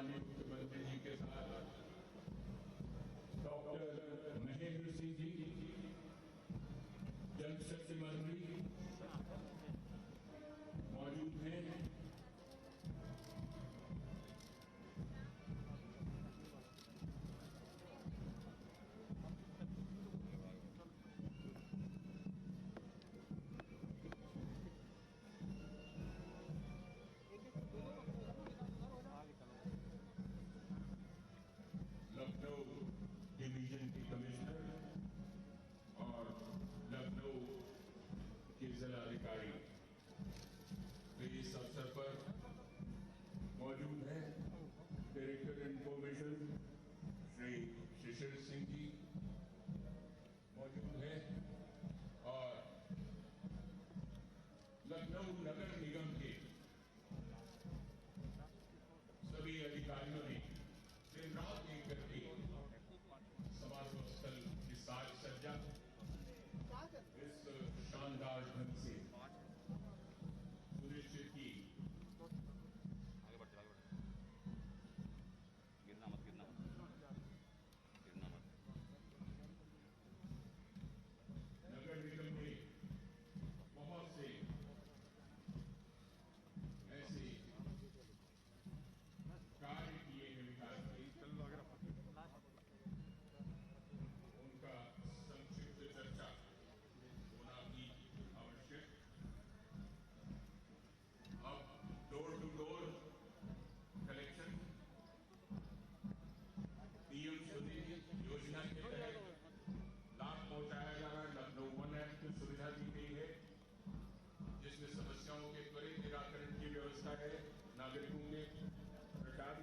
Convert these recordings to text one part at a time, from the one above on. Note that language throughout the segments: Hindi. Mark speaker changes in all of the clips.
Speaker 1: माननीय मुख्यमंत्री जी के साथ डॉक्टर महेंद्र सिंह जी, जल शक्ति मंत्री मौजूद हैं। लखनऊ डिवीजन के कमिश्नर और लखनऊ के जिलाधिकारी इस अवसर पर मौजूद हैं। डायरेक्टर इंफॉर्मेशन श्री शिशिर सिंह जी मौजूद हैं और लखनऊ नगर निगम के सभी अधिकारियों ने दिन रात एक करके समारोह स्थल की साज सज्जा इस शानदार ढंग से सुनिश्चित की।
Speaker 2: आगे बढ़ गिरना मत
Speaker 1: नगर निगम ने बहुत से ऐसे कार्य किए हैं विकास के, उनका संक्षिप्त चर्चा होना भी आवश्यक। अब door to door collection PM Svanidhi योजना के तहत लाभ पहुंचाया जा रहा है। लखनऊ वन ऐप की सुविधा दी गई है जिसमें समस्याओं के त्वरित निराकरण की व्यवस्था है। नागरिकों ने प्रचार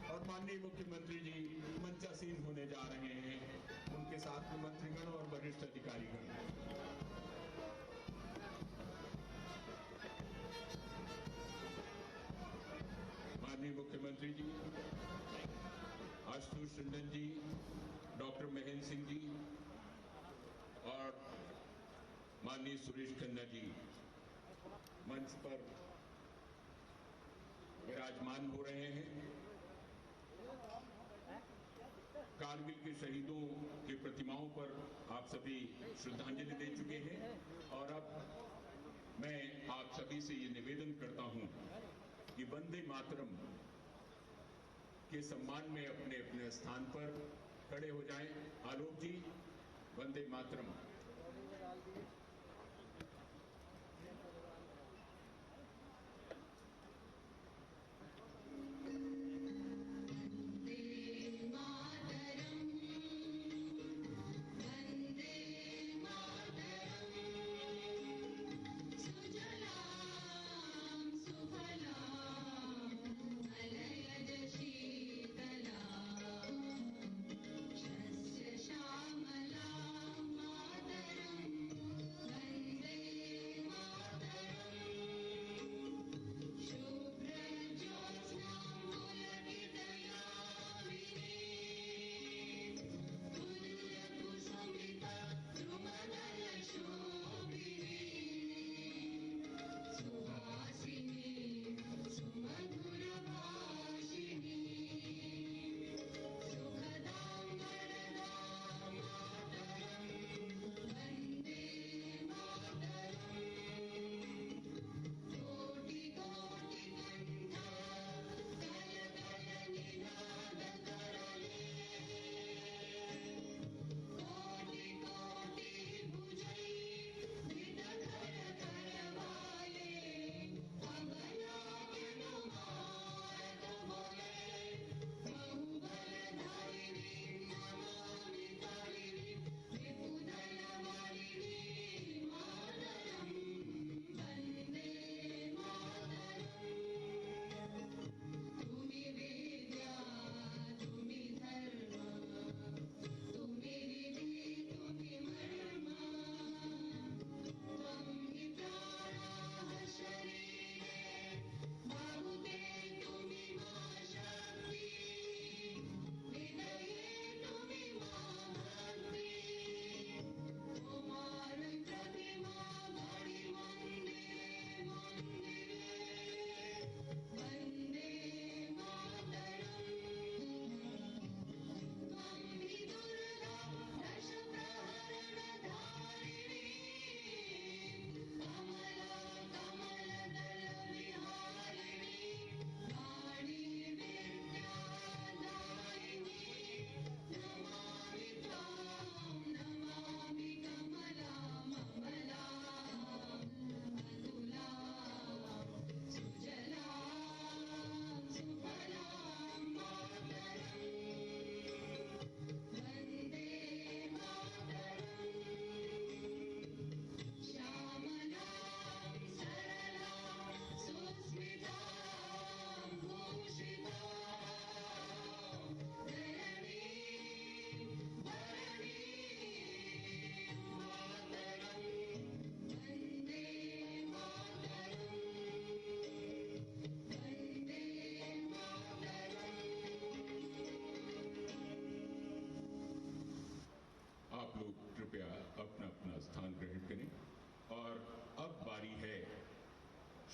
Speaker 3: और माननीय मुख्यमंत्री जी मंचासीन होने जा रहे हैं, उनके साथ में मंत्रीगण और वरिष्ठ अधिकारीगण। माननीय मुख्यमंत्री जी आशुतोष टंडन जी, डॉक्टर महेंद्र सिंह जी और माननीय सुरेश खन्ना जी मंच पर विराजमान हो रहे हैं। कारगिल के शहीदों की प्रतिमाओं पर आप सभी श्रद्धांजलि दे चुके हैं और अब मैं आप सभी से ये निवेदन करता हूं कि वंदे मातरम के सम्मान में अपने अपने स्थान पर खड़े हो जाएं। आलोक जी, वंदे मातरम।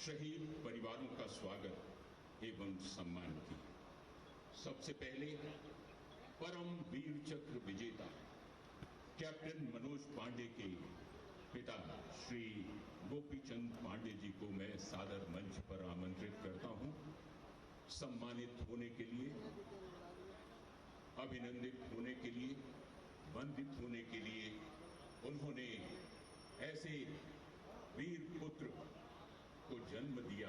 Speaker 3: शहीद परिवारों का स्वागत एवं सम्मान की। सबसे पहले परम वीर चक्र विजेता कैप्टन मनोज पांडे के पिता श्री गोपीचंद पांडे जी को मैं सादर मंच पर आमंत्रित करता हूं। सम्मानित होने के लिए, अभिनंदित होने के लिए, वंदित होने के लिए उन्होंने ऐसे वीर पुत्र को जन्म दिया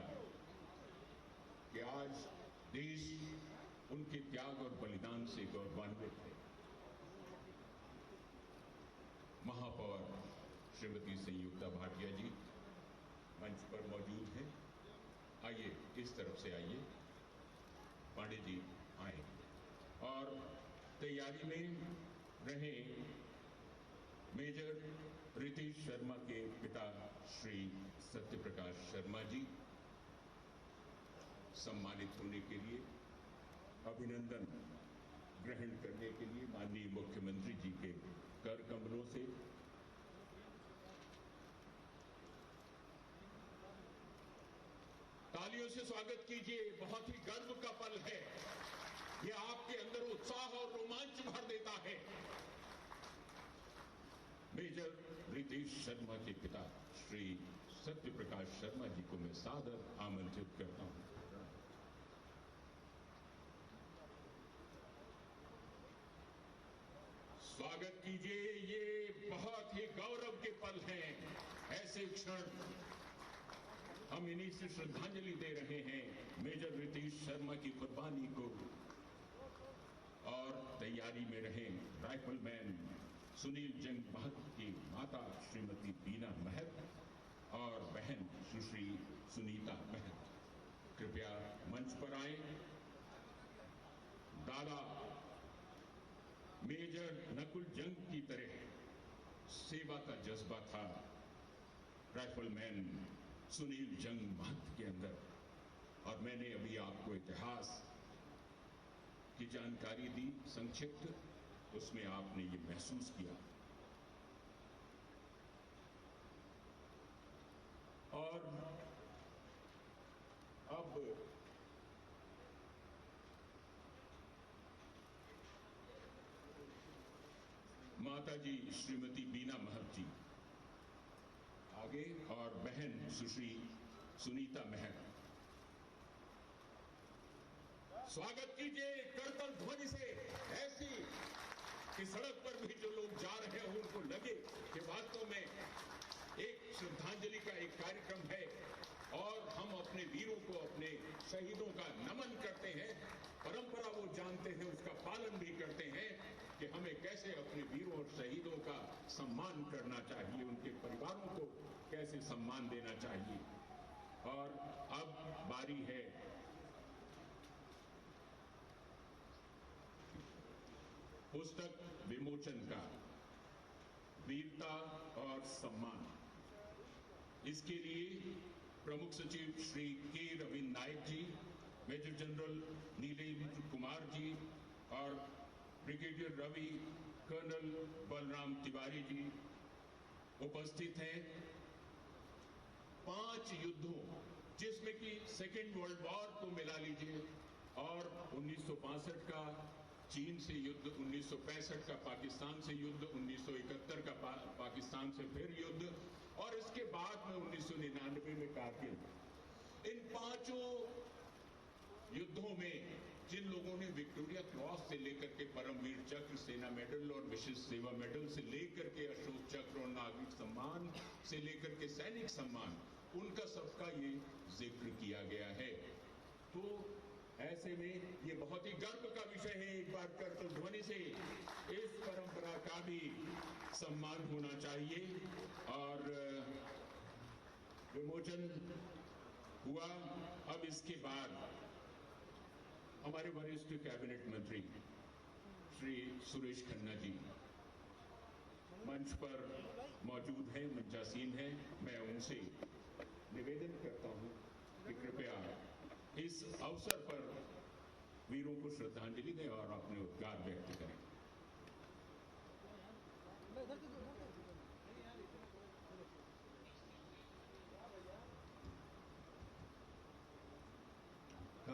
Speaker 3: कि आज देश उनके त्याग और बलिदान से गौरवान्वित है। महापौर श्रीमती संयुक्ता भाटिया जी मंच पर मौजूद हैं। आइए, इस तरफ से आइए, पांडे जी आए और तैयारी में रहे मेजर रितेश शर्मा के पिता श्री सत्यप्रकाश शर्मा जी सम्मानित होने के लिए, अभिनंदन ग्रहण करने के लिए माननीय मुख्यमंत्री जी के कर कमलों से तालियों से स्वागत कीजिए। बहुत ही गर्व का पल है, यह आपके अंदर उत्साह और रोमांच भर देता है। मेजर रितेश शर्मा के पिता श्री सत्यप्रकाश शर्मा जी को मैं सादर आमंत्रित करता हूं। स्वागत कीजिए। ये बहुत ही गौरव के पल हैं। ऐसे क्षण हम इन्हीं से श्रद्धांजलि दे रहे हैं मेजर रितेश शर्मा की कुर्बानी को। और तैयारी में रहे राइफलमैन सुनील जंग महत की माता श्रीमती बीना महत और बहन सुश्री सुनीता महत कृपया मंच पर आए। दादा मेजर नकुल जंग की तरह सेवा का जज्बा था राइफलमैन सुनील जंग महत के अंदर, और मैंने अभी आपको इतिहास की जानकारी दी संक्षिप्त, उसमें आपने ये महसूस किया। और अब माता जी श्रीमती बीना महत जी आगे और बहन सुश्री सुनीता महत, स्वागत कीजिए करतल ध्वनि से, ऐसी कि सड़क पर भी जो लोग जा रहे हैं उनको लगे कि वास्तव में एक श्रद्धांजलि का एक कार्यक्रम है और हम अपने वीरों को, अपने शहीदों का नमन करते हैं। परंपरा वो जानते हैं, उसका पालन भी करते हैं कि हमें कैसे अपने वीरों और शहीदों का सम्मान करना चाहिए, उनके परिवारों को कैसे सम्मान देना चाहिए। और अब बारी है पुस्तक विमोचन का, वीरता और सम्मान। इसके लिए प्रमुख सचिव श्री के रविंद्र नायक जी, मेजर जनरल नीलेश कुमार जी और ब्रिगेडियर रवि, कर्नल बलराम तिवारी जी उपस्थित हैं। 5 युद्धों, जिसमें कि सेकेंड वर्ल्ड वॉर को मिला लीजिए और 1962 का चीन से युद्ध, 1965 का पाकिस्तान से युद्ध, 1971 का पाकिस्तान से फिर युद्ध और इसके बाद में 1999 में कारगिल। इन 5 युद्धों में जिन लोगों ने विक्टोरिया क्रॉस से लेकर के परमवीर चक्र, सेना मेडल और विशिष्ट सेवा मेडल से लेकर के अशोक चक्र और नागरिक सम्मान से लेकर के सैनिक सम्मान, उनका सबका ये जिक्र किया गया है। तो ऐसे में ये बहुत ही गर्व का विषय है, एक बार करतल ध्वनि से इस परंपरा का भी सम्मान होना चाहिए। और विमोचन हुआ। अब इसके बाद हमारे वरिष्ठ कैबिनेट मंत्री श्री सुरेश खन्ना जी मंच पर मौजूद हैं, मंचासीन हैं। मैं उनसे निवेदन करता हूं कि कृपया इस अवसर पर वीरों को श्रद्धांजलि दें और अपने उद्गार व्यक्त करें।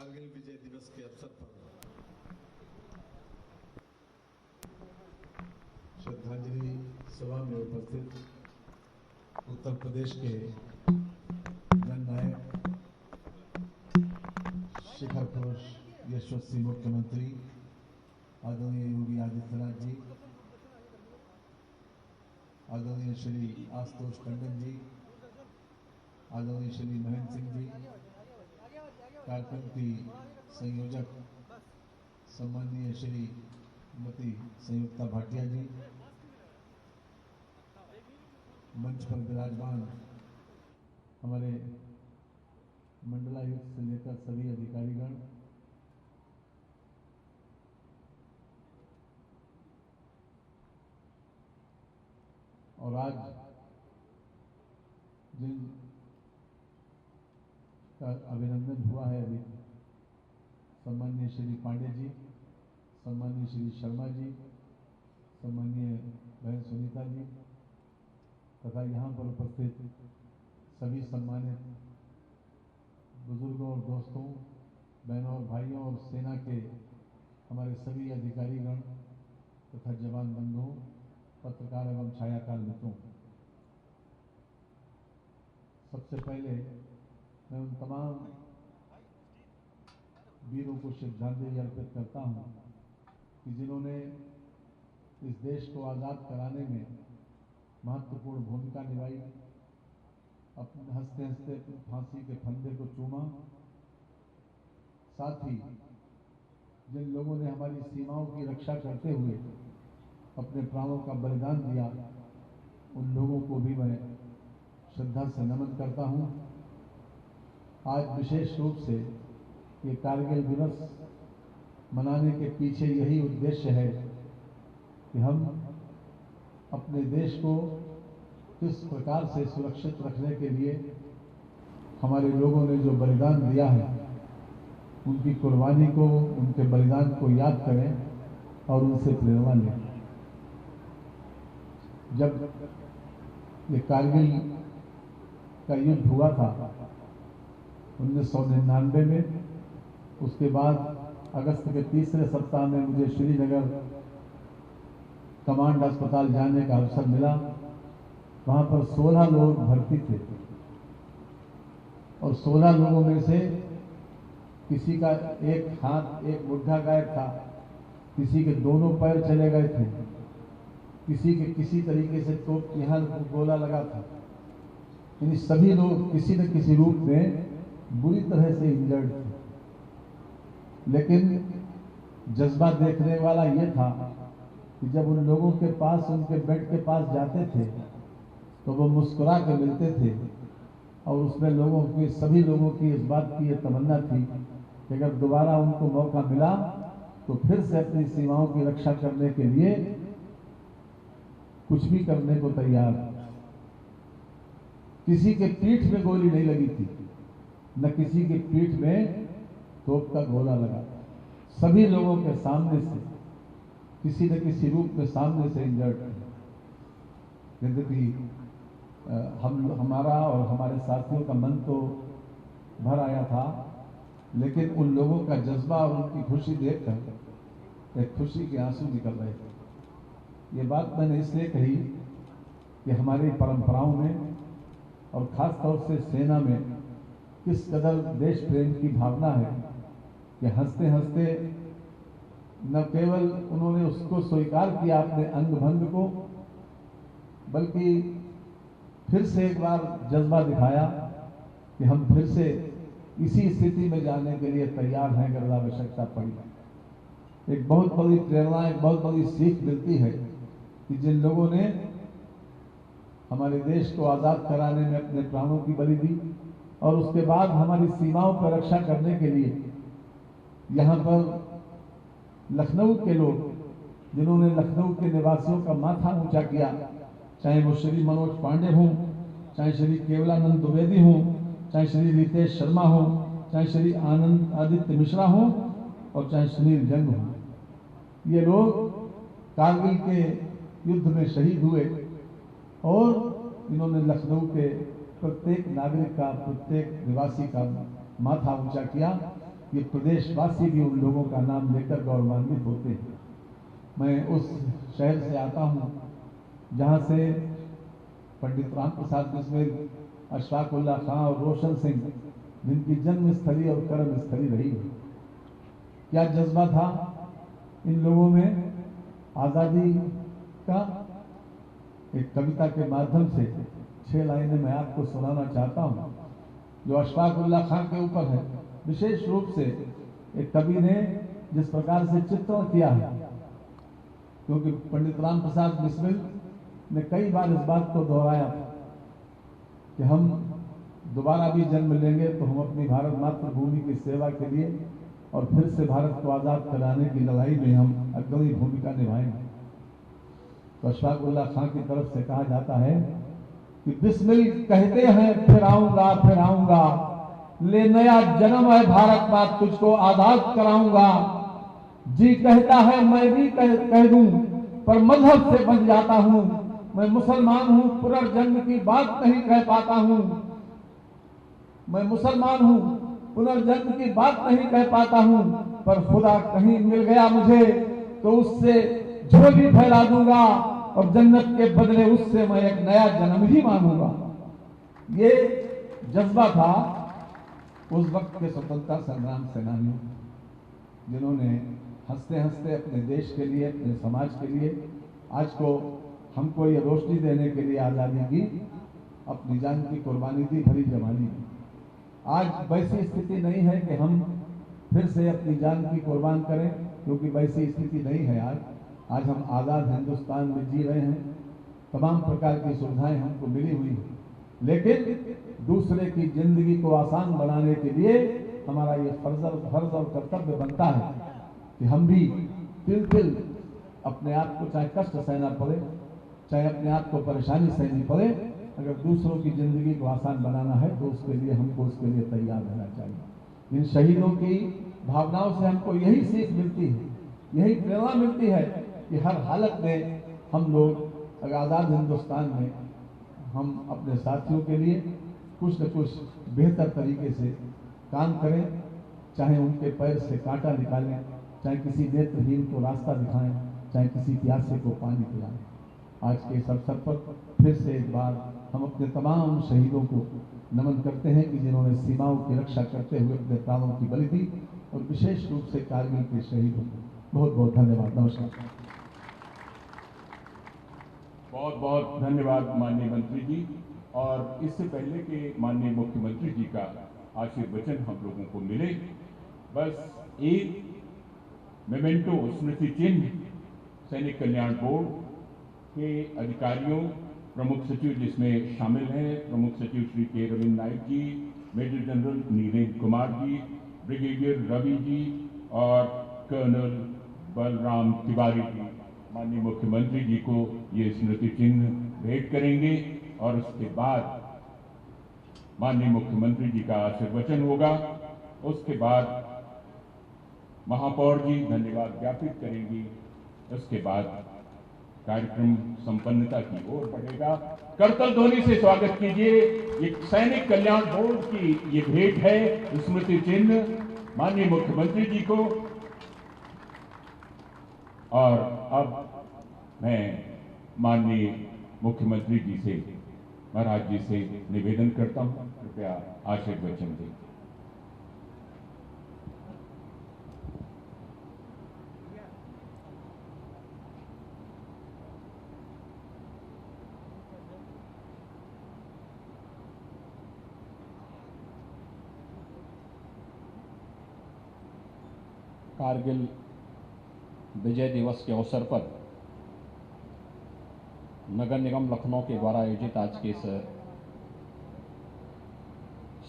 Speaker 4: कारगिल विजय दिवस के अवसर पर श्रद्धांजलि सभा में उपस्थित उत्तर प्रदेश के जननायक शिखर पुरुष यशस्वी मुख्यमंत्री आदरणीय योगी आदित्यनाथ जी, आदरणीय श्री आशुतोष टंडन जी, आदरणीय श्री महेंद्र सिंह जी, कार्यक्रम संयोजक सम्माननीय श्रीमती संयुक्ता भाटिया जी, मंच पर विराजमान हमारे मंडलायुक्त से लेकर सभी अधिकारीगण, और आज जिन का अभिनंदन हुआ है अभी, सम्माननीय श्री पांडे जी, सम्माननीय श्री शर्मा जी, सम्माननीय बहन सुनीता जी तथा यहाँ पर उपस्थित सभी सम्मानित बुजुर्गों और दोस्तों, बहनों और भाइयों और सेना के हमारे सभी अधिकारीगण तथा जवान बंधुओं, पत्रकार एवं छायाकार मित्रों, सबसे पहले मैं उन तमाम वीरों को श्रद्धांजलि अर्पित करता हूं कि जिन्होंने इस देश को आज़ाद कराने में महत्वपूर्ण भूमिका निभाई, अपने हंसते हंसते फांसी के फंदे को चूमा। साथ ही जिन लोगों ने हमारी सीमाओं की रक्षा करते हुए अपने प्राणों का बलिदान दिया, उन लोगों को भी मैं श्रद्धा से नमन करता हूं। आज विशेष रूप से ये कारगिल दिवस मनाने के पीछे यही उद्देश्य है कि हम अपने देश को किस प्रकार से सुरक्षित रखने के लिए हमारे लोगों ने जो बलिदान दिया है, उनकी कुर्बानी को, उनके बलिदान को याद करें और उनसे प्रेरणा लें। जब ये कारगिल का युद्ध हुआ था 1999 में, उसके बाद अगस्त के तीसरे सप्ताह में मुझे श्रीनगर कमांड अस्पताल जाने का अवसर मिला। वहां पर 16 लोग भर्ती थे और 16 लोगों में से किसी का एक हाथ, एक मुट्ठा गायब था, किसी के दोनों पैर चले गए थे, किसी के किसी तरीके से तोप यहाँ गोला लगा था। यानी सभी लोग किसी न किसी रूप में बुरी तरह से इंजर्ड थे। लेकिन जज्बा देखने वाला ये था कि जब उन लोगों के पास, उनके बेड के पास जाते थे तो वो मुस्कुरा के मिलते थे, और उसमें लोगों की, सभी लोगों की इस बात की ये तमन्ना थी कि अगर दोबारा उनको मौका मिला तो फिर से अपनी सीमाओं की रक्षा करने के लिए कुछ भी करने को तैयार। किसी के पीठ में गोली नहीं लगी थी, न किसी के पीठ में तोप का गोला लगा। सभी लोगों के सामने से, किसी न किसी रूप में सामने से इंजर्ड थे। यद्यपि हमारा और हमारे साथियों का मन तो भर आया था, लेकिन उन लोगों का जज्बा और उनकी खुशी देखकर एक खुशी के आंसू निकल रहे थे। ये बात मैंने इसलिए कही कि हमारी परंपराओं में और खास तौर से सेना में किस कदर देश प्रेम की भावना है कि हंसते हंसते न केवल उन्होंने उसको स्वीकार किया अपने अंग भंग को, बल्कि फिर से एक बार जज्बा दिखाया कि हम फिर से इसी स्थिति में जाने के लिए तैयार हैं अगर आवश्यकता पड़ी। एक बहुत बड़ी प्रेरणा, एक बहुत बड़ी सीख मिलती है कि जिन लोगों ने हमारे देश को आज़ाद कराने में अपने प्राणों की बलि दी और उसके बाद हमारी सीमाओं पर रक्षा करने के लिए यहाँ पर लखनऊ के लोग, जिन्होंने लखनऊ के निवासियों का माथा ऊंचा किया, चाहे वो श्री मनोज पांडे हों, चाहे श्री केवलानंद द्विवेदी हों, चाहे श्री रितेश शर्मा हो, चाहे श्री आनंद आदित्य मिश्रा हो, और चाहे सुनील जंग हो, ये लोग कारगिल के युद्ध में शहीद हुए और इन्होंने लखनऊ के प्रत्येक नागरिक का, प्रत्येक निवासी का माथा ऊंचा किया। ये प्रदेशवासी भी उन लोगों का नाम लेकर गौरवान्वित होते हैं। मैं उस शहर से आता हूँ जहाँ से पंडित राम प्रसाद बिस्मिल, अशफाक उल्लाह खां और रोशन सिंह जिनकी जन्म स्थली और कर्म स्थली रही है। क्या जज्बा था इन लोगों में आज़ादी का। एक कविता के माध्यम से 6 लाइनें मैं आपको सुनाना चाहता हूँ जो अशफाक उल्लाह खां के ऊपर है। विशेष रूप से एक कवि ने जिस प्रकार से चित्रण किया है, क्योंकि पंडित राम प्रसाद बिस्मिल ने कई बार इस बात को दोहराया कि हम दोबारा भी जन्म लेंगे तो हम अपनी भारत मातृभूमि की सेवा के लिए और फिर से भारत को आज़ाद कराने की लड़ाई में हम अग्रणी भूमिका निभाएंगे। तो अशफाक उल्लाह खां की तरफ से कहा जाता है कि बिस्मिल कहते हैं फिर आऊंगा, ले नया जन्म है भारत माँ तुझको आजाद कराऊंगा। जी कहता है मैं भी कह दूं पर मजहब से बच जाता हूं। मैं मुसलमान हूं पुनर्जन्म की बात नहीं कह पाता हूं। मैं मुसलमान हूं पुनर्जन्म की बात नहीं कह पाता हूं, पर खुदा कहीं मिल गया मुझे तो उससे झोली फैला दूंगा और जन्नत के बदले उससे मैं एक नया जन्म ही मांगूंगा। ये जज्बा था उस वक्त के स्वतंत्रता संग्राम सेनानियों, जिन्होंने हंसते हंसते अपने देश के लिए, अपने समाज के लिए, आज को हमको ये रोशनी देने के लिए आज़ादी की अपनी जान की कुर्बानी दी, भरी जवानी दी। आज वैसी स्थिति नहीं है कि हम फिर से अपनी जान की कुर्बान करें, क्योंकि वैसी स्थिति नहीं है। आज हम आज़ाद हिंदुस्तान में जी रहे हैं, तमाम प्रकार की सुविधाएं हमको मिली हुई हैं, लेकिन दूसरे की जिंदगी को आसान बनाने के लिए हमारा ये फर्ज और कर्तव्य बनता है कि हम भी तिल तिल अपने आप को, चाहे कष्ट सहना पड़े, चाहे अपने आप को परेशानी सहनी पड़े, अगर दूसरों की जिंदगी को आसान बनाना है तो उसके लिए हमको उसके लिए तैयार रहना चाहिए। इन शहीदों की भावनाओं से हमको यही सीख मिलती है, यही प्रेरणा मिलती है कि हर हालत में हम लोग आज़ाद हिंदुस्तान में हम अपने साथियों के लिए कुछ न कुछ बेहतर तरीके से काम करें, चाहे उनके पैर से कांटा निकालें, चाहे किसी नेत्रहीन को रास्ता दिखाएं, चाहे किसी प्यासे को पानी पिलाएं। आज के इस अवसर पर फिर से एक बार हम अपने तमाम शहीदों को नमन करते हैं कि जिन्होंने सीमाओं की रक्षा करते हुए अपने प्राणों की बलि दी, और विशेष रूप से कारगिल के शहीदों को बहुत बहुत धन्यवाद। नमस्कार।
Speaker 3: बहुत बहुत धन्यवाद माननीय मंत्री जी। और इससे पहले कि माननीय मुख्यमंत्री जी का आशीर्वचन हम लोगों को मिले, बस एक मेमेंटो स्मृति चिन्ह सैनिक कल्याण बोर्ड के अधिकारियों, प्रमुख सचिव जिसमें शामिल हैं प्रमुख सचिव श्री के रविंद्र नाइक जी, major general Narendra Kumar ji, brigadier Ravi ji और कर्नल बलराम तिवारी जी, माननीय मुख्यमंत्री जी को ये स्मृति चिन्ह भेंट करेंगे और उसके बाद माननीय मुख्यमंत्री जी का आशीर्वचन होगा। उसके बाद महापौर जी धन्यवाद ज्ञापित करेंगी। उसके बाद कार्यक्रम संपन्नता की ओर बढ़ेगा। करतल ध्वनि से स्वागत कीजिए। ये सैनिक कल्याण बोर्ड की ये भेंट है, स्मृति चिन्ह माननीय मुख्यमंत्री जी को। और अब मैं माननीय मुख्यमंत्री जी से, महाराज जी से निवेदन करता हूं, कृपया आशीर्वचन दें।
Speaker 2: कारगिल विजय दिवस के अवसर पर नगर निगम लखनऊ के द्वारा आयोजित आज के इस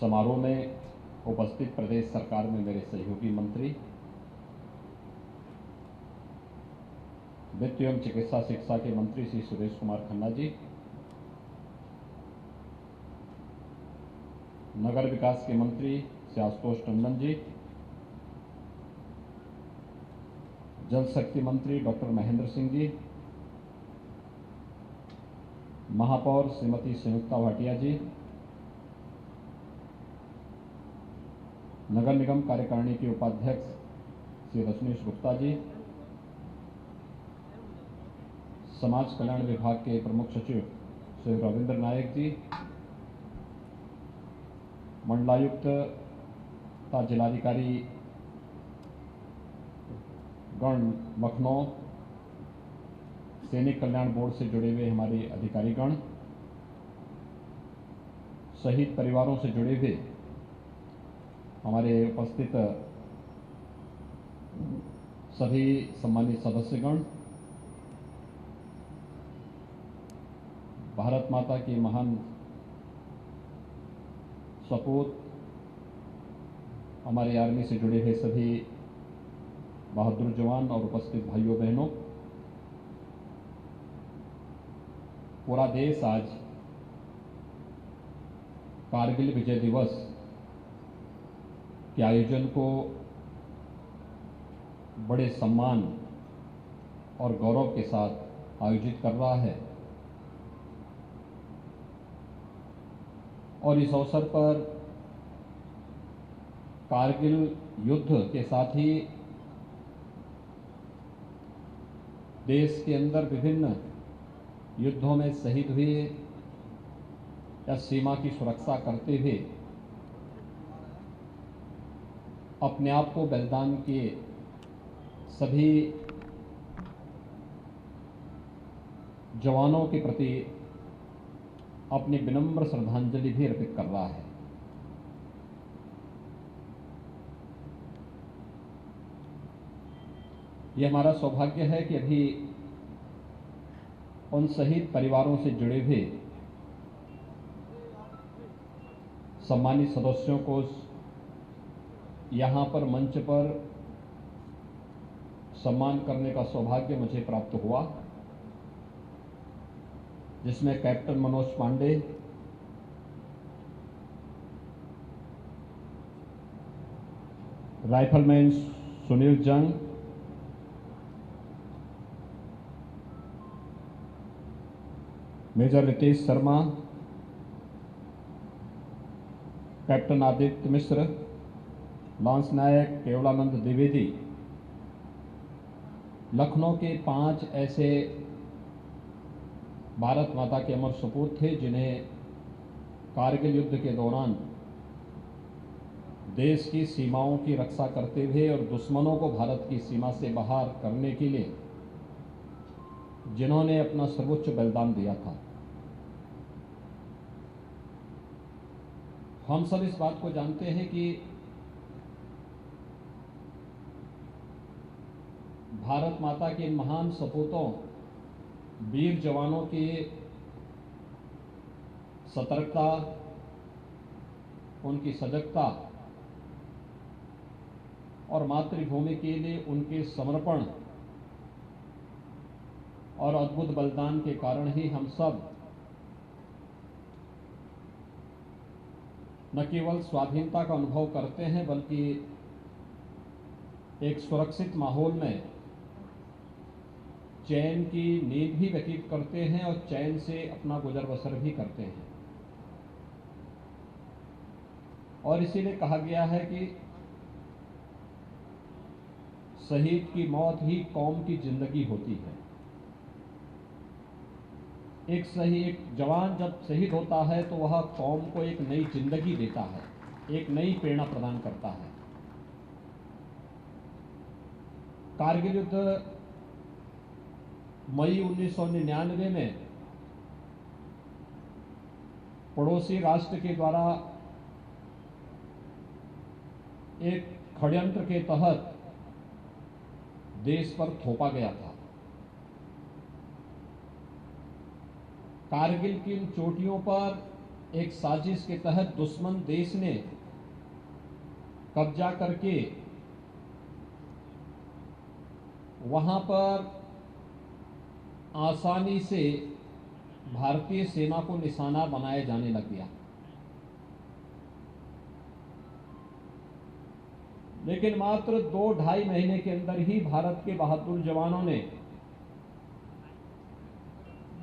Speaker 2: समारोह में उपस्थित प्रदेश सरकार में मेरे सहयोगी मंत्री, वित्त एवं चिकित्सा शिक्षा के मंत्री श्री सुरेश कुमार खन्ना जी, नगर विकास के मंत्री श्री आशुतोष टंडन जी, जल शक्ति मंत्री डॉक्टर महेंद्र सिंह जी, महापौर श्रीमती संयुक्ता भाटिया जी, नगर निगम कार्यकारिणी के उपाध्यक्ष श्री रजनीश गुप्ता जी, समाज कल्याण विभाग के प्रमुख सचिव श्री रविंद्र नायक जी, मंडलायुक्त तथा जिलाधिकारी गण लखनऊ, सैनिक कल्याण बोर्ड से जुड़े हुए हमारे अधिकारीगण, शहीद परिवारों से जुड़े हुए हमारे उपस्थित सभी सम्मानित सदस्यगण, भारत माता की महान सपूत हमारे आर्मी से जुड़े हुए सभी बहादुर जवान और उपस्थित भाइयों बहनों, पूरा देश आज कारगिल विजय दिवस के आयोजन को बड़े सम्मान और गौरव के साथ आयोजित कर रहा है और इस अवसर पर कारगिल युद्ध के साथ ही देश के अंदर विभिन्न युद्धों में शहीद हुए या सीमा की सुरक्षा करते हुए अपने आप को बलिदान किए सभी जवानों के प्रति अपनी विनम्र श्रद्धांजलि भी अर्पित कर रहा है। यह हमारा सौभाग्य है कि अभी उन शहीद परिवारों से जुड़े हुए सम्मानित सदस्यों को यहाँ पर मंच पर सम्मान करने का सौभाग्य मुझे प्राप्त हुआ, जिसमें कैप्टन मनोज पांडे, राइफलमैन सुनील जंग, मेजर रितेश शर्मा, कैप्टन आदित्य मिश्र, लांस नायक केवलानंद द्विवेदी, लखनऊ के 5 ऐसे भारत माता के अमर सपूत थे जिन्हें कारगिल युद्ध के दौरान देश की सीमाओं की रक्षा करते हुए और दुश्मनों को भारत की सीमा से बाहर करने के लिए जिन्होंने अपना सर्वोच्च बलिदान दिया था। हम सब इस बात को जानते हैं कि भारत माता के इन महान सपूतों, वीर जवानों की सतर्कता, उनकी सजगता और मातृभूमि के लिए उनके समर्पण और अद्भुत बलिदान के कारण ही हम सब न केवल स्वाधीनता का अनुभव करते हैं बल्कि एक सुरक्षित माहौल में चैन की नींद भी व्यतीत करते हैं और चैन से अपना गुजर बसर भी करते हैं। और इसीलिए कहा गया है कि शहीद की मौत ही कौम की जिंदगी होती है। एक जवान जब शहीद होता है तो वह कौम को एक नई जिंदगी देता है, एक नई प्रेरणा प्रदान करता है। कारगिल युद्ध मई 1999 में पड़ोसी राष्ट्र के द्वारा एक षड्यंत्र के तहत देश पर थोपा गया था। कारगिल की इन चोटियों पर एक साजिश के तहत दुश्मन देश ने कब्जा करके वहां पर आसानी से भारतीय सेना को निशाना बनाया जाने लग गया। लेकिन मात्र 2-2.5 महीने के अंदर ही भारत के बहादुर जवानों ने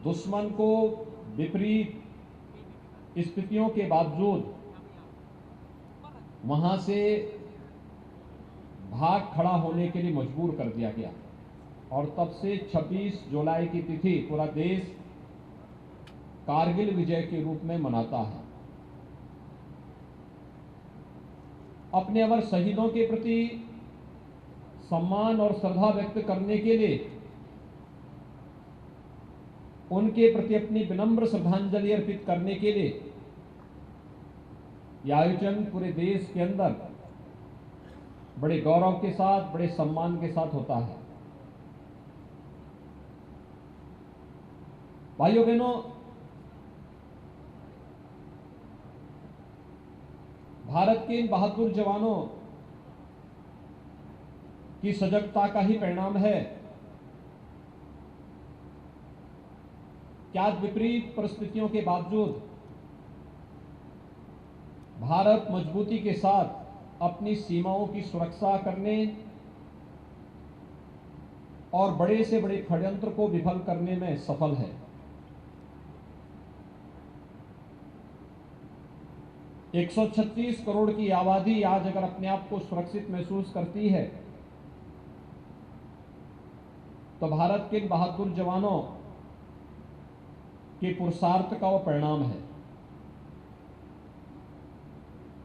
Speaker 2: दुश्मन को विपरीत स्थितियों के बावजूद वहां से भाग खड़ा होने के लिए मजबूर कर दिया गया और तब से 26 जुलाई की तिथि पूरा देश कारगिल विजय के रूप में मनाता है। अपने अमर शहीदों के प्रति सम्मान और श्रद्धा व्यक्त करने के लिए, उनके प्रति अपनी विनम्र श्रद्धांजलि अर्पित करने के लिए यह आयोजन पूरे देश के अंदर बड़े गौरव के साथ, बड़े सम्मान के साथ होता है। भाइयों बहनों, भारत के इन बहादुर जवानों की सजगता का ही परिणाम है कि आज विपरीत परिस्थितियों के बावजूद भारत मजबूती के साथ अपनी सीमाओं की सुरक्षा करने और बड़े से बड़े षड्यंत्र को विफल करने में सफल है। एक 136 करोड़ की आबादी आज अगर अपने आप को सुरक्षित महसूस करती है तो भारत के बहादुर जवानों के पुरुषार्थ का वो परिणाम है।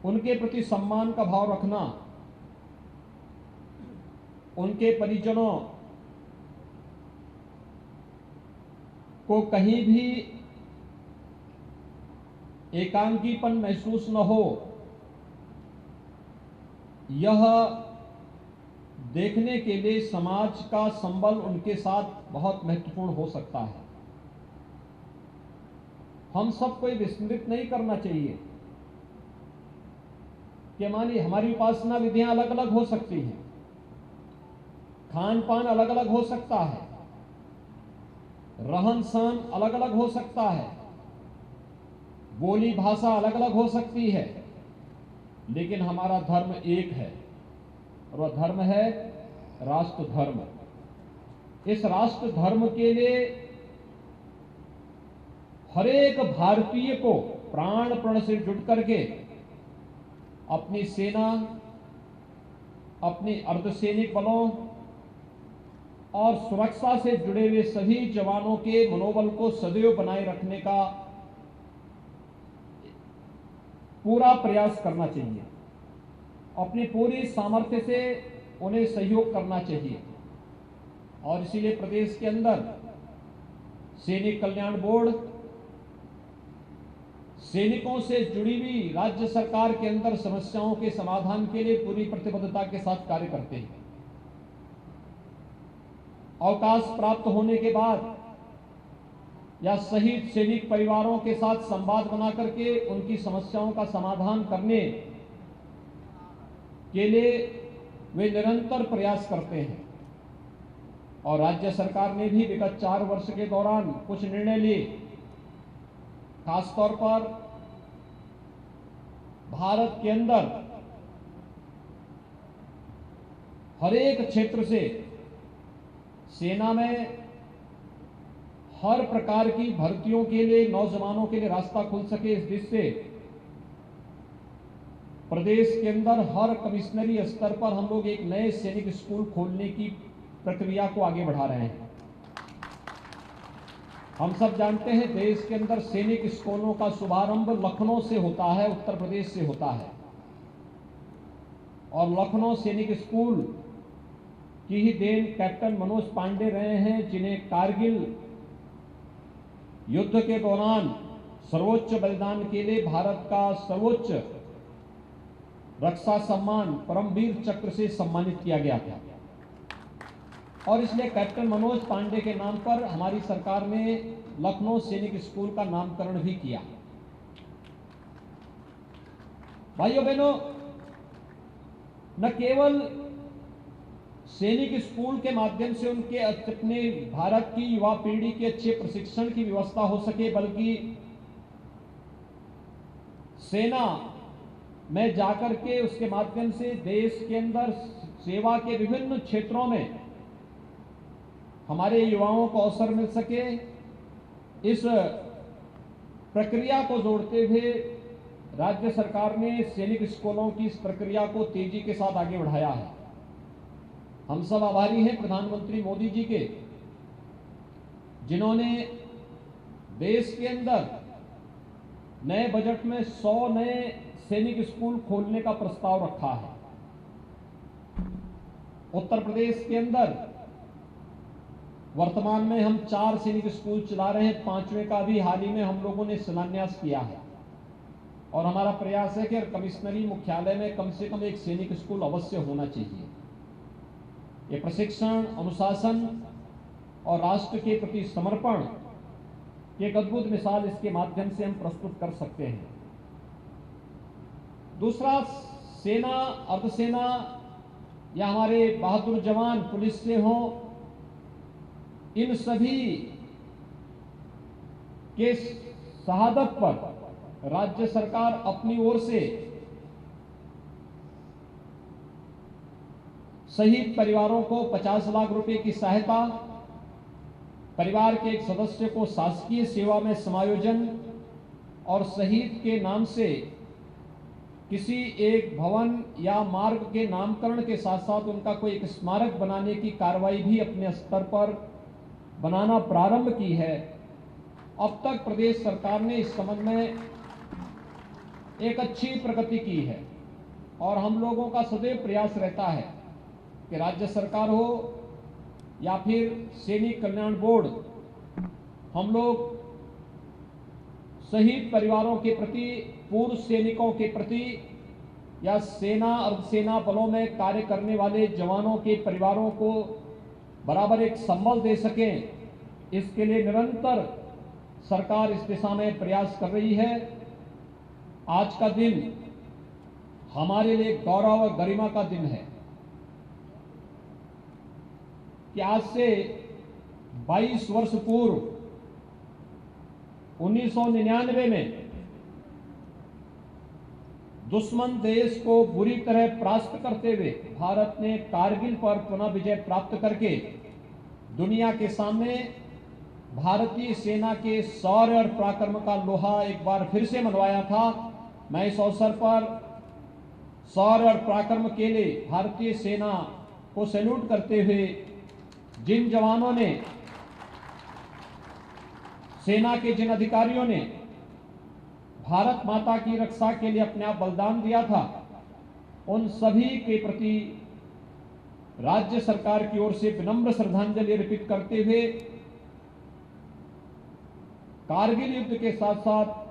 Speaker 2: उनके प्रति सम्मान का भाव रखना, उनके परिजनों को कहीं भी एकांकीपन महसूस न हो, यह देखने के लिए समाज का संबल उनके साथ बहुत महत्वपूर्ण हो सकता है। हम सबको विस्मृत नहीं करना चाहिए कि मानिए हमारी उपासना विधियां अलग अलग हो सकती हैं, खान पान अलग अलग हो सकता है, रहन सहन अलग अलग हो सकता है, बोली भाषा अलग अलग हो सकती है, लेकिन हमारा धर्म एक है और वह धर्म है राष्ट्र धर्म। इस राष्ट्र धर्म के लिए हर एक भारतीय को प्राण प्रण से जुट करके अपनी सेना, अपनी अर्धसैनिक बलों और सुरक्षा से जुड़े हुए सभी जवानों के मनोबल को सदैव बनाए रखने का पूरा प्रयास करना चाहिए। अपनी पूरी सामर्थ्य से उन्हें सहयोग करना चाहिए और इसीलिए प्रदेश के अंदर सैनिक कल्याण बोर्ड सैनिकों से जुड़ी हुई राज्य सरकार के अंदर समस्याओं के समाधान के लिए पूरी प्रतिबद्धता के साथ कार्य करते हैं। अवकाश प्राप्त होने के बाद या शहीद सैनिक परिवारों के साथ संवाद बना करके उनकी समस्याओं का समाधान करने के लिए वे निरंतर प्रयास करते हैं और राज्य सरकार ने भी विगत 4 वर्ष के दौरान कुछ निर्णय लिए। खासतौर पर भारत के अंदर हर एक क्षेत्र से सेना में हर प्रकार की भर्तियों के लिए, नौजवानों के लिए रास्ता खुल सके, इस दृष्टि से प्रदेश के अंदर हर कमिश्नरी स्तर पर हम लोग एक नए सैनिक स्कूल खोलने की प्रक्रिया को आगे बढ़ा रहे हैं। हम सब जानते हैं देश के अंदर सैनिक स्कूलों का शुभारंभ लखनऊ से होता है, उत्तर प्रदेश से होता है और लखनऊ सैनिक स्कूल की ही देन कैप्टन मनोज पांडे रहे हैं, जिन्हें कारगिल युद्ध के दौरान सर्वोच्च बलिदान के लिए भारत का सर्वोच्च रक्षा सम्मान परमवीर चक्र से सम्मानित किया गया था और इसलिए कैप्टन मनोज पांडे के नाम पर हमारी सरकार ने लखनऊ सैनिक स्कूल का नामकरण भी किया। भाइयों बहनों, न केवल सैनिक स्कूल के माध्यम से उनके अपने भारत की युवा पीढ़ी के अच्छे प्रशिक्षण की व्यवस्था हो सके, बल्कि सेना में जाकर के उसके माध्यम से देश के अंदर सेवा के विभिन्न क्षेत्रों में हमारे युवाओं को अवसर मिल सके। इस प्रक्रिया को जोड़ते हुए राज्य सरकार ने सैनिक स्कूलों की इस प्रक्रिया को तेजी के साथ आगे बढ़ाया है। हम सब आभारी हैं प्रधानमंत्री मोदी जी के, जिन्होंने देश के अंदर नए बजट में 100 नए सैनिक स्कूल खोलने का प्रस्ताव रखा है। उत्तर प्रदेश के अंदर वर्तमान में हम 4 सैनिक स्कूल चला रहे हैं, 5वें का भी हाल ही में हम लोगों ने शिलान्यास किया है और हमारा प्रयास है कि कमिश्नरी मुख्यालय में कम से कम एक सैनिक स्कूल अवश्य होना चाहिए। ये प्रशिक्षण, अनुशासन और राष्ट्र के प्रति समर्पण की एक अद्भुत मिसाल इसके माध्यम से हम प्रस्तुत कर सकते हैं। दूसरा, सेना, अर्धसेना या हमारे बहादुर जवान पुलिस से हों, इन सभी के शहादत पर राज्य सरकार अपनी ओर से शहीद परिवारों को 50 लाख रुपए की सहायता, परिवार के एक सदस्य को शासकीय सेवा में समायोजन और शहीद के नाम से किसी एक भवन या मार्ग के नामकरण के साथ साथ उनका कोई एक स्मारक बनाने की कार्रवाई भी अपने स्तर पर बनाना प्रारंभ की है। अब तक प्रदेश सरकार ने इस संबंध में एक अच्छी प्रगति की है और हम लोगों का सदैव प्रयास रहता है कि राज्य सरकार हो या फिर सैनिक कल्याण बोर्ड, हम लोग शहीद परिवारों के प्रति, पूर्व सैनिकों के प्रति या सेना अर्धसेना बलों में कार्य करने वाले जवानों के परिवारों को बराबर एक संबल दे सकें, इसके लिए निरंतर सरकार इस दिशा में प्रयास कर रही है। आज का दिन हमारे लिए गौरव और गरिमा का दिन है कि आज से 22 वर्ष पूर्व 1999 में दुश्मन देश को बुरी तरह परास्त करते हुए भारत ने कारगिल पर पुनः विजय प्राप्त करके दुनिया के सामने भारतीय सेना के शौर्य और पराक्रम का लोहा एक बार फिर से मनवाया था। मैं इस अवसर पर शौर्य और पराक्रम के लिए भारतीय सेना को सैल्यूट करते हुए जिन जवानों ने, सेना के जिन अधिकारियों ने भारत माता की रक्षा के लिए अपने आप बलिदान दिया था, उन सभी के प्रति राज्य सरकार की ओर से विनम्र श्रद्धांजलि अर्पित करते हुए कारगिल युद्ध के साथ साथ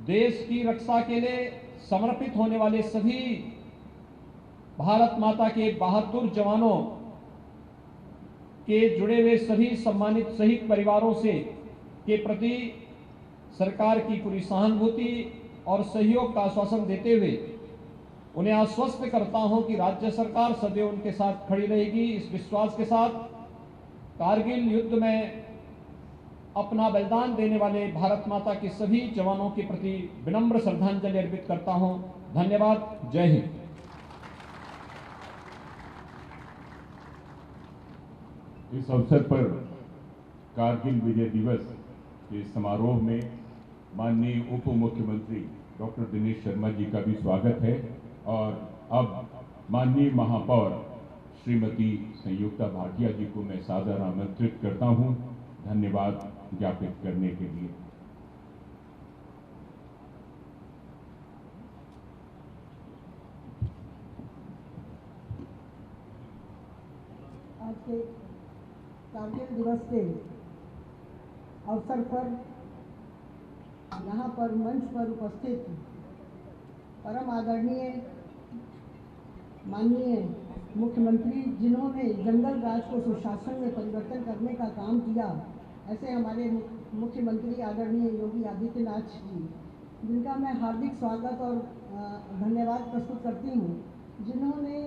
Speaker 2: देश की रक्षा के लिए समर्पित होने वाले सभी भारत माता के बहादुर जवानों के जुड़े हुए सभी सम्मानित शहीद परिवारों से के प्रति सरकार की पूरी सहानुभूति और सहयोग का आश्वासन देते हुए उन्हें आश्वस्त करता हूं कि राज्य सरकार सदैव उनके साथ खड़ी रहेगी। इस विश्वास के साथ कारगिल युद्ध में अपना बलिदान देने वाले भारत माता के सभी जवानों के प्रति विनम्र श्रद्धांजलि अर्पित करता हूं। धन्यवाद। जय हिंद।
Speaker 3: इस अवसर पर कारगिल विजय दिवस के समारोह में माननीय उप मुख्यमंत्री डॉक्टर दिनेश शर्मा जी का भी स्वागत है और अब माननीय महापौर श्रीमती संयुक्ता भाटिया जी को मैं सादर आमंत्रित करता हूं धन्यवाद ज्ञापित करने के लिए।
Speaker 5: आज के कारगिल दिवस के अवसर पर यहाँ पर मंच पर उपस्थित परम आदरणीय माननीय मुख्यमंत्री, जिन्होंने जंगल राज को सुशासन में परिवर्तन करने का काम किया, ऐसे हमारे मुख्यमंत्री आदरणीय योगी आदित्यनाथ जी, जिनका मैं हार्दिक स्वागत और धन्यवाद प्रस्तुत करती हूँ, जिन्होंने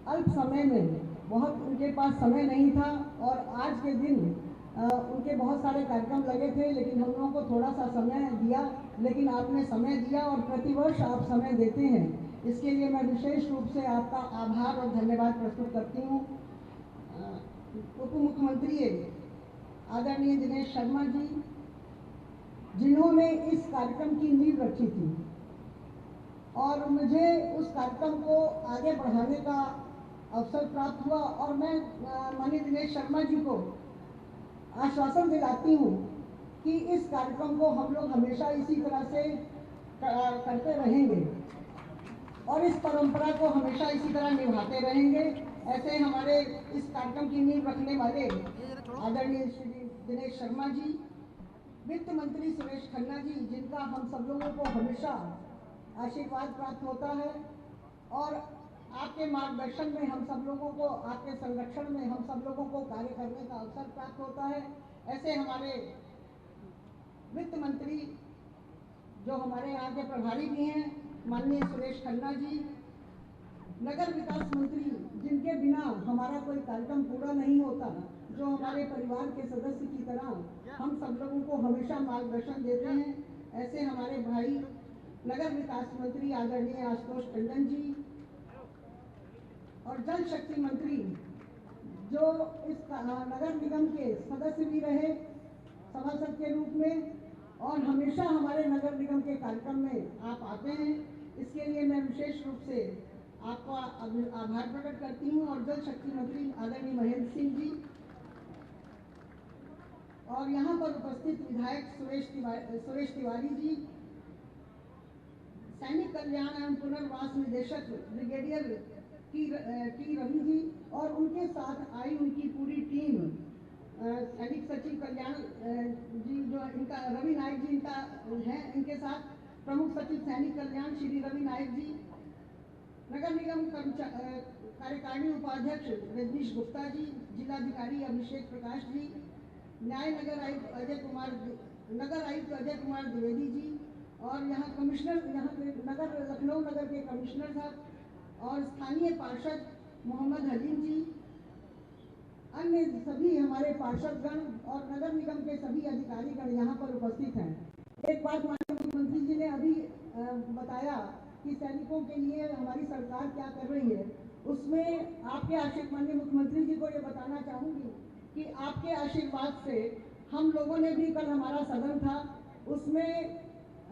Speaker 5: अल्प समय में, बहुत उनके पास समय नहीं था और आज के दिन उनके बहुत सारे कार्यक्रम लगे थे, लेकिन हम लोगों को थोड़ा सा समय दिया, लेकिन आपने समय दिया और प्रतिवर्ष आप समय देते हैं, इसके लिए मैं विशेष रूप से आपका आभार और धन्यवाद प्रस्तुत करती हूँ। उप मुख्यमंत्री आदरणीय दिनेश शर्मा जी, जिन्होंने इस कार्यक्रम की नींव रखी थी और मुझे उस कार्यक्रम को आगे बढ़ाने का अवसर प्राप्त हुआ और मैं माननीय दिनेश शर्मा जी को आश्वासन दिलाती हूँ कि इस कार्यक्रम को हम लोग हमेशा इसी तरह से करते रहेंगे और इस परंपरा को हमेशा इसी तरह निभाते रहेंगे। ऐसे हमारे इस कार्यक्रम की नींव रखने वाले आदरणीय श्री दिनेश शर्मा जी, वित्त मंत्री सुरेश खन्ना जी, जिनका हम सब लोगों को हमेशा आशीर्वाद प्राप्त होता है और आपके मार्गदर्शन में हम सब लोगों को, आपके संरक्षण में हम सब लोगों को कार्य करने का अवसर प्राप्त होता है। ऐसे हमारे वित्त मंत्री जो हमारे यहाँ के प्रभारी भी हैं, माननीय सुरेश खन्ना जी, नगर विकास मंत्री जिनके बिना हमारा कोई कार्यक्रम पूरा नहीं होता, जो हमारे परिवार के सदस्य की तरह हम सब लोगों को हमेशा मार्गदर्शन देते हैं, ऐसे हमारे भाई नगर विकास मंत्री आदरणीय आशुतोष टंडन जी और जल शक्ति मंत्री जो इस नगर निगम के सदस्य भी रहे सभासद के रूप में और हमेशा हमारे नगर निगम के कार्यक्रम में आप आते हैं, इसके लिए मैं विशेष रूप से आपका आभार प्रकट करती हूं। और जल शक्ति मंत्री आदरणीय महेंद्र सिंह जी और यहाँ पर उपस्थित विधायक सुरेश तिवारी जी, सैनिक कल्याण एवं पुनर्वास निदेशक ब्रिगेडियर टी रवि जी और उनके साथ आई उनकी पूरी टीम, सैनिक सचिव कल्याण जी जो इनका रवि नायक जी इनका है, इनके साथ प्रमुख सचिव सैनिक कल्याण श्री रवि नायक जी, नगर निगम कार्यकारिणी उपाध्यक्ष रजनीश गुप्ता जी, जिलाधिकारी अभिषेक प्रकाश जी, न्याय नगर आयुक्त अजय कुमार द्विवेदी जी और यहाँ कमिश्नर, यहाँ के नगर लखनऊ नगर के कमिश्नर साहब और स्थानीय पार्षद मोहम्मद हलीम जी, अन्य सभी हमारे पार्षदगण और नगर निगम के सभी अधिकारीगण यहाँ पर उपस्थित हैं। एक बात माननीय मुख्यमंत्री जी ने अभी बताया कि सैनिकों के लिए हमारी सरकार क्या कर रही है, उसमें आपके आशीर्वाद, माननीय मुख्यमंत्री जी को ये बताना चाहूँगी कि आपके आशीर्वाद से हम लोगों ने भी, कल हमारा सदन था उसमें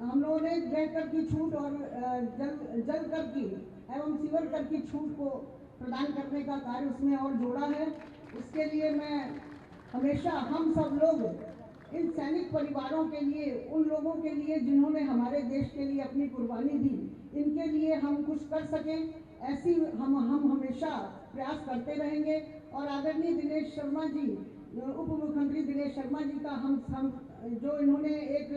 Speaker 5: हम लोगों ने गृह कर की छूट और जल कर की एवं सीवर कर की छूट को प्रदान करने का कार्य उसमें और जोड़ा है। इसके लिए मैं हमेशा हम सब लोग इन सैनिक परिवारों के लिए, उन लोगों के लिए जिन्होंने हमारे देश के लिए अपनी कुर्बानी दी, इनके लिए हम कुछ कर सकें, ऐसी हम हमेशा प्रयास करते रहेंगे। और आदरणीय दिनेश शर्मा जी, उप मुख्यमंत्री दिनेश शर्मा जी का हम जो इन्होंने एक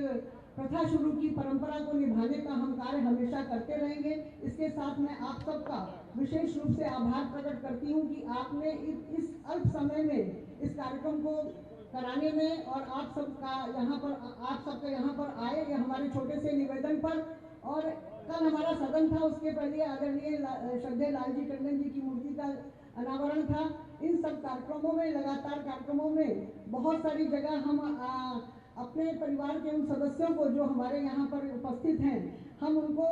Speaker 5: प्रथा शुरू की, परंपरा को निभाने का हम कार्य हमेशा करते रहेंगे। इसके साथ मैं आप सबका विशेष रूप से आभार प्रकट करती हूँ कि आपने इस अल्प समय में इस कार्यक्रम को कराने में और आप सबके यहाँ पर आए हमारे छोटे से निवेदन पर। और कल हमारा सदन था, उसके पहले आदरणीय श्रद्धेय लालजी टंडन जी की मूर्ति का अनावरण था। इन सब कार्यक्रमों में, लगातार कार्यक्रमों में बहुत सारी जगह हम अपने परिवार के उन सदस्यों को जो हमारे यहाँ पर उपस्थित हैं, हम उनको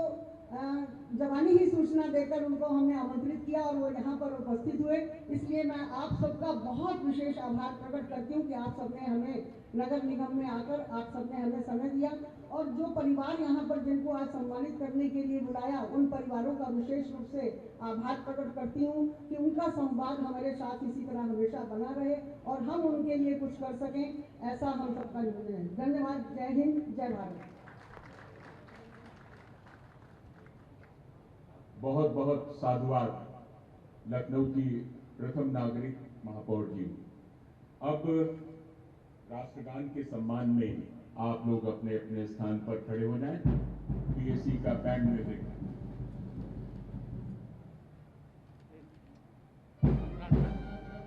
Speaker 5: जवानी ही सूचना देकर उनको हमने आमंत्रित किया और वो यहाँ पर उपस्थित हुए। इसलिए मैं आप सबका बहुत विशेष आभार प्रकट करती हूँ कि आप सबने हमें नगर निगम में आकर आप सबने हमें समय दिया। और जो परिवार यहाँ पर जिनको आज सम्मानित करने के लिए बुलाया, उन परिवारों का विशेष रूप से आभार प्रकट करती हूँ कि उनका संवाद हमारे साथ इसी तरह हमेशा बना रहे और हम उनके लिए कुछ कर सकें, ऐसा हम सबका निवेदन है। धन्यवाद। जय हिंद, जय भारत।
Speaker 3: बहुत बहुत साधुवाद लखनऊ की प्रथम नागरिक महापौर जी। अब राष्ट्रगान के सम्मान में आप लोग अपने अपने स्थान पर खड़े हो जाएं। पीएसी का बैंड म्यूजिक